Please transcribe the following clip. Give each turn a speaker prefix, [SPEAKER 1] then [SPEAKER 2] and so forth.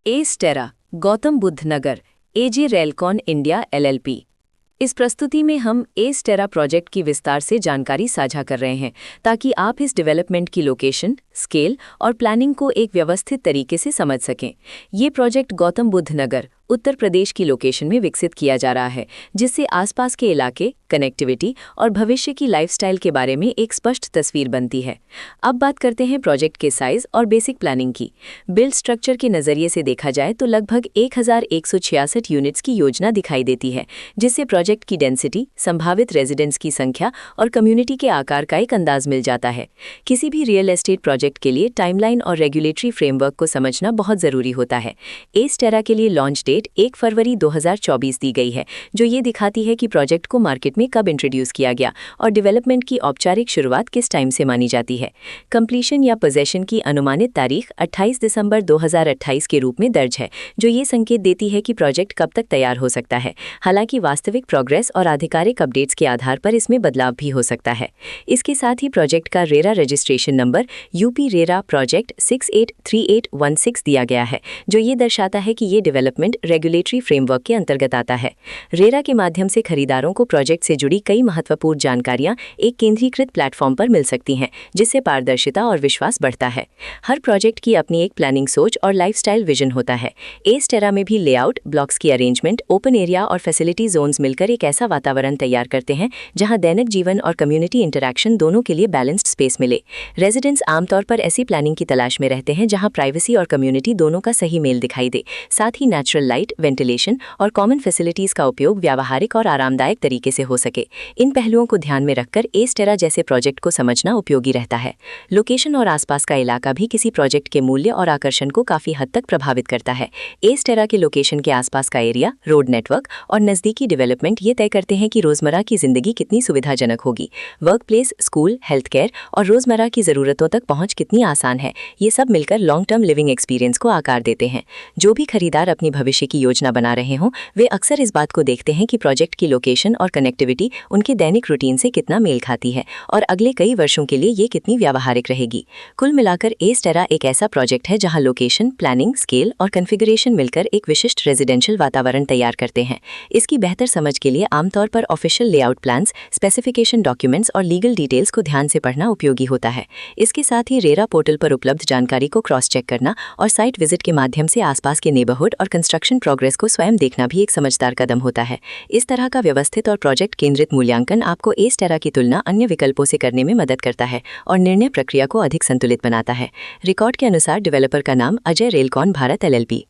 [SPEAKER 1] एस्टेरा, गौतम बुद्ध नगर, एजे रेलकॉन India LLP. इस प्रस्तुति में हम एस्टेरा प्रोजेक्ट की विस्तार से जानकारी साझा कर रहे हैं ताकि आप इस डेवलपमेंट की लोकेशन, स्केल और प्लानिंग को एक व्यवस्थित तरीके से समझ सकें। ये प्रोजेक्ट गौतम बुद्ध नगर, उत्तर प्रदेश की लोकेशन में विकसित किया जा रहा है, जिससे आसपास के इलाके, कनेक्टिविटी और भविष्य की लाइफस्टाइल के बारे में एक स्पष्ट तस्वीर बनती है। अब बात करते हैं प्रोजेक्ट के साइज और बेसिक प्लानिंग की। बिल्ड स्ट्रक्चर के नज़रिए से देखा जाए तो लगभग 1166 यूनिट्स की योजना दिखाई देती है, जिससे प्रोजेक्ट की डेंसिटी, संभावित रेजिडेंट्स की संख्या और कम्युनिटी के आकार का एक अंदाज मिल जाता है। किसी भी रियल एस्टेट प्रोजेक्ट के लिए टाइमलाइन और रेगुलेटरी फ्रेमवर्क को समझना बहुत ज़रूरी होता है। एस्टेरा के लिए लॉन्च डेट 1 फरवरी 2024 दी गई है, जो ये दिखाती है कि प्रोजेक्ट को मार्केट में कब इंट्रोड्यूस किया गया और डेवलपमेंट की औपचारिक शुरुआत किस टाइम से मानी जाती है। कंप्लीशन या पोजेशन की अनुमानित तारीख 28 दिसंबर 2028 के रूप में दर्ज है, जो ये संकेत देती है कि प्रोजेक्ट कब तक तैयार हो सकता है। हालांकि वास्तविक प्रोग्रेस और आधिकारिक अपडेट्स के आधार पर इसमें बदलाव भी हो सकता है। इसके साथ ही प्रोजेक्ट का RERA registration number UP RERA project 683816 दिया गया है, जो ये दर्शाता है कि ये डेवलपमेंट रेगुलेटरी फ्रेमवर्क के अंतर्गत आता है। रेरा के माध्यम से खरीदारों को प्रोजेक्ट से जुड़ी कई महत्वपूर्ण जानकारियां एक केंद्रीकृत प्लेटफॉर्म पर मिल सकती हैं, जिससे पारदर्शिता और विश्वास बढ़ता है। हर प्रोजेक्ट की अपनी एक प्लानिंग सोच और लाइफस्टाइल विजन होता है। एस्टेरा में भी लेआउट, ब्लॉक्स की अरेंजमेंट, ओपन एरिया और फैसिलिटी जोन्स मिलकर एक ऐसा वातावरण तैयार करते हैं जहां दैनिक जीवन और कम्युनिटी इंटरैक्शन दोनों के लिए बैलेंस्ड स्पेस मिले। रेजिडेंट्स आमतौर पर ऐसी प्लानिंग की तलाश में रहते हैं जहां प्राइवेसी और कम्युनिटी दोनों का सही मेल दिखाई दे। साथ ही नेचुरल लाइट, वेंटिलेशन और कॉमन फैसिलिटीज का उपयोग व्यावहारिक और आरामदायक तरीके से हो सके। इन पहलुओं को ध्यान में रखकर एस्टेरा जैसे प्रोजेक्ट को समझना उपयोगी रहता है। लोकेशन और आसपास का इलाका भी किसी प्रोजेक्ट के मूल्य और आकर्षण को काफी हद तक प्रभावित करता है। एस्टेरा के लोकेशन के आसपास का एरिया, रोड नेटवर्क और नजदीकी डेवलपमेंट ये तय करते हैं कि रोजमर्रा की जिंदगी कितनी सुविधाजनक होगी। Work place, school, health care और रोजमर्रा की जरूरतों तक पहुंच कितनी आसान है, ये सब मिलकर लॉन्ग टर्म लिविंग एक्सपीरियंस को आकार देते हैं। जो भी खरीदार अपनी भविष्य की योजना बना रहे हों, वे अक्सर इस बात को देखते हैं कि प्रोजेक्ट की लोकेशन और कनेक्टिविटी उनके दैनिक रूटीन से कितना मेल खाती है और अगले कई वर्षों के लिए ये कितनी व्यावहारिक रहेगी। कुल मिलाकर एस्टेरा एक ऐसा प्रोजेक्ट है जहां लोकेशन, प्लानिंग, स्केल और कॉन्फ़िगरेशन मिलकर एक विशिष्ट रेजिडेंशियल वातावरण तैयार करते हैं। इसकी बेहतर समझ के लिए आमतौर पर official layout plans, specification documents और लीगल डिटेल्स को ध्यान से पढ़ना उपयोगी होता है। इसके साथ ही रेरा पोर्टल पर उपलब्ध जानकारी को क्रॉस चेक करना और साइट विजिट के माध्यम से आसपास के नेबरहुड और कंस्ट्रक्शन प्रोग्रेस को स्वयं देखना भी एक समझदार कदम होता है। इस तरह का व्यवस्थित और प्रोजेक्ट केंद्रित मूल्यांकन आपको एस्टेरा की तुलना अन्य विकल्पों से करने में मदद करता है और निर्णय प्रक्रिया को अधिक संतुलित बनाता है। रिकॉर्ड के अनुसार डेवलपर का नाम अजय रेलकॉन भारत एलएलपी।